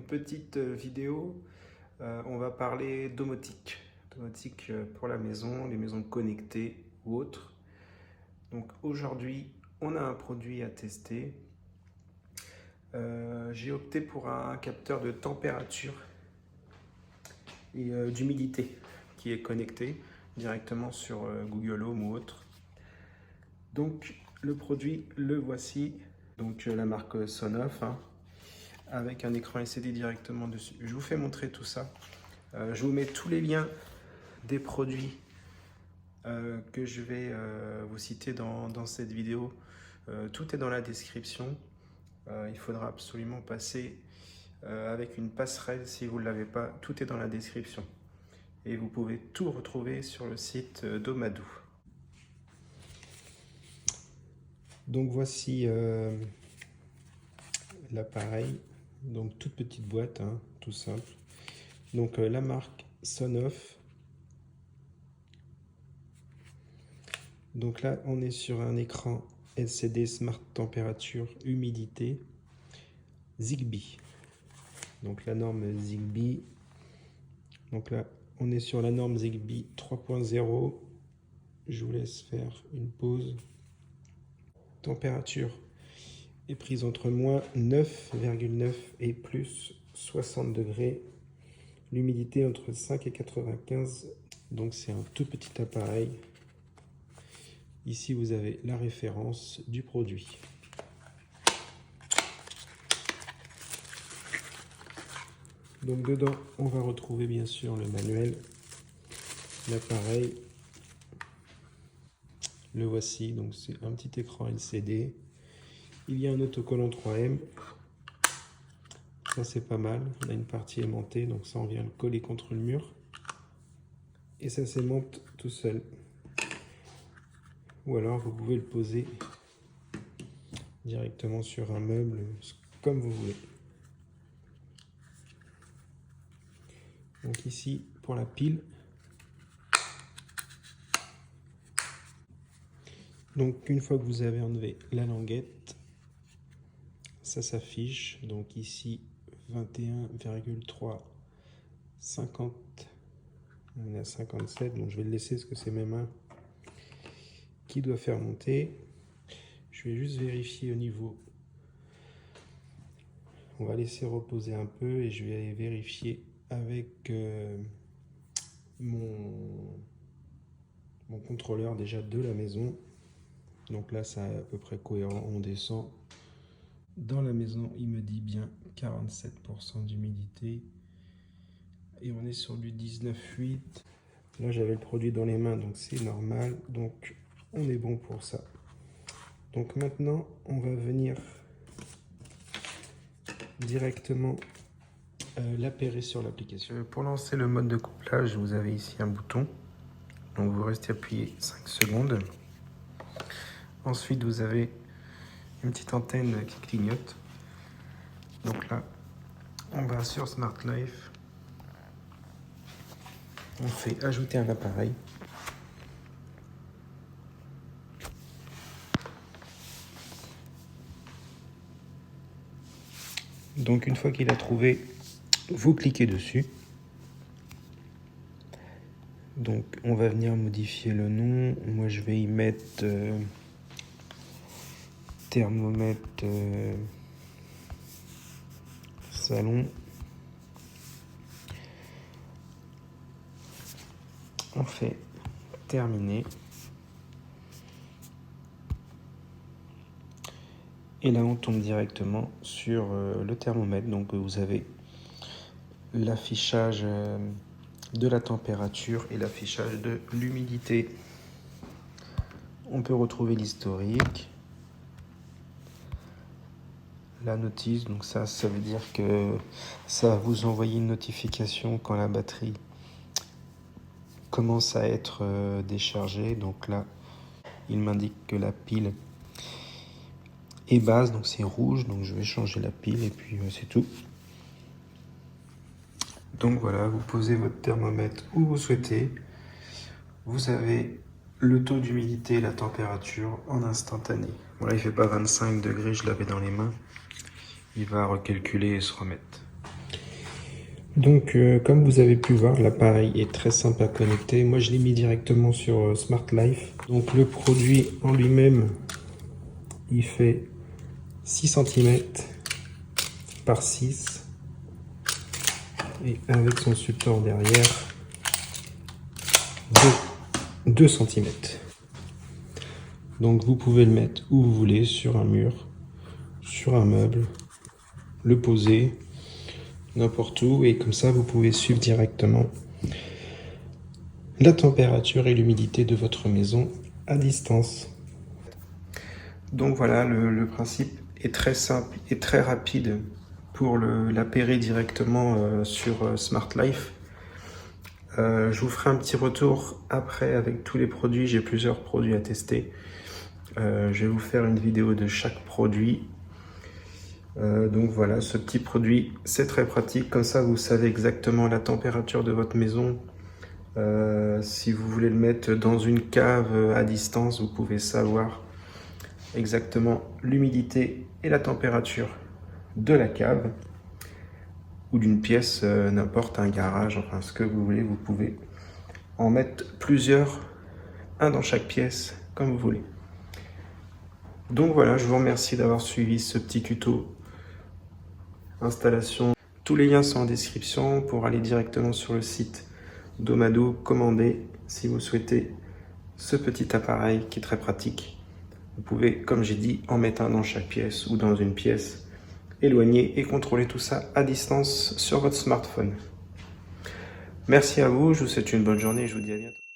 petite vidéo. On va parler domotique. Domotique pour la maison, les maisons connectées ou autres. Donc aujourd'hui, on a un produit à tester. J'ai opté pour un capteur de température et d'humidité qui est connecté directement sur Google Home ou autre. Donc le produit, le voici. Donc la marque Sonoff, avec un écran LCD directement dessus. Je vous fais montrer tout ça. Je vous mets tous les liens des produits que je vais vous citer dans cette vidéo. Tout est dans la description. Il faudra absolument passer avec une passerelle si vous ne l'avez pas. Tout est dans la description. Et vous pouvez tout retrouver sur le site d'Omadou. Donc voici l'appareil. Donc toute petite boîte, tout simple. Donc la marque Sonoff. Donc là, on est sur un écran LCD Smart Température Humidité Zigbee. Donc la norme Zigbee. Donc là, on est sur la norme Zigbee 3.0. Je vous laisse faire une pause. Température est prise entre moins 9,9 et plus 60 degrés. L'humidité entre 5 et 95. Donc c'est un tout petit appareil. Ici, vous avez la référence du produit. Donc dedans, on va retrouver bien sûr le manuel, l'appareil. Le voici, donc c'est un petit écran LCD. Il y a un autocollant 3M. Ça c'est pas mal. On a une partie aimantée, donc ça on vient le coller contre le mur. Et ça s'aimante tout seul. Ou alors vous pouvez le poser directement sur un meuble, comme vous voulez. Donc ici, pour la pile. Donc une fois que vous avez enlevé la languette, ça s'affiche. Donc ici, 21,3, 50. On est à 57, donc je vais le laisser parce que c'est mes mains qui doit faire monter. Je vais juste vérifier au niveau. On va laisser reposer un peu et je vais aller vérifier avec mon contrôleur déjà de la maison. Donc là, c'est à peu près cohérent. On descend. Dans la maison, il me dit bien 47% d'humidité. Et on est sur du 19,8. Là, j'avais le produit dans les mains, donc c'est normal. Donc, on est bon pour ça. Donc maintenant, on va venir directement l'appairer sur l'application. Pour lancer le mode de couplage, vous avez ici un bouton. Donc vous restez appuyé 5 secondes. Ensuite, vous avez une petite antenne qui clignote. Donc là, on va sur Smart Life. On fait ajouter un appareil. Donc une fois qu'il a trouvé, vous cliquez dessus. Donc on va venir modifier le nom. Moi je vais y mettre thermomètre salon. On fait terminer. Et là on tombe directement sur le thermomètre. Donc vous avez l'affichage de la température et l'affichage de l'humidité. On peut retrouver l'historique, la notice, donc ça veut dire que ça va vous envoyer une notification quand la batterie commence à être déchargée. Donc là, il m'indique que la pile est basse, donc c'est rouge, donc je vais changer la pile et puis c'est tout. Donc voilà, vous posez votre thermomètre où vous souhaitez. Vous avez le taux d'humidité et la température en instantané. Voilà, il ne fait pas 25 degrés, je l'avais dans les mains. Il va recalculer et se remettre. Donc, comme vous avez pu voir, l'appareil est très simple à connecter. Moi, je l'ai mis directement sur Smart Life. Donc, le produit en lui-même, il fait 6 cm par 6. Et avec son support derrière, 2 cm. Donc, vous pouvez le mettre où vous voulez, sur un mur, sur un meuble, le poser n'importe où, et comme ça vous pouvez suivre directement la température et l'humidité de votre maison à distance. Donc voilà, le principe est très simple et très rapide pour l'appairer directement sur Smart Life. Je vous ferai un petit retour après avec tous les produits. J'ai plusieurs produits à tester. Je vais vous faire une vidéo de chaque produit. Donc voilà, ce petit produit, c'est très pratique. Comme ça, vous savez exactement la température de votre maison. Si vous voulez le mettre dans une cave à distance, vous pouvez savoir exactement l'humidité et la température de la cave ou d'une pièce, n'importe, un garage, enfin ce que vous voulez. Vous pouvez en mettre plusieurs, un dans chaque pièce, comme vous voulez. Donc voilà, je vous remercie d'avoir suivi ce petit tuto installation. Tous les liens sont en description pour aller directement sur le site Domado, commander si vous souhaitez ce petit appareil qui est très pratique. Vous pouvez, comme j'ai dit, en mettre un dans chaque pièce ou dans une pièce éloignée et contrôler tout ça à distance sur votre smartphone. Merci à vous, je vous souhaite une bonne journée et je vous dis à bientôt.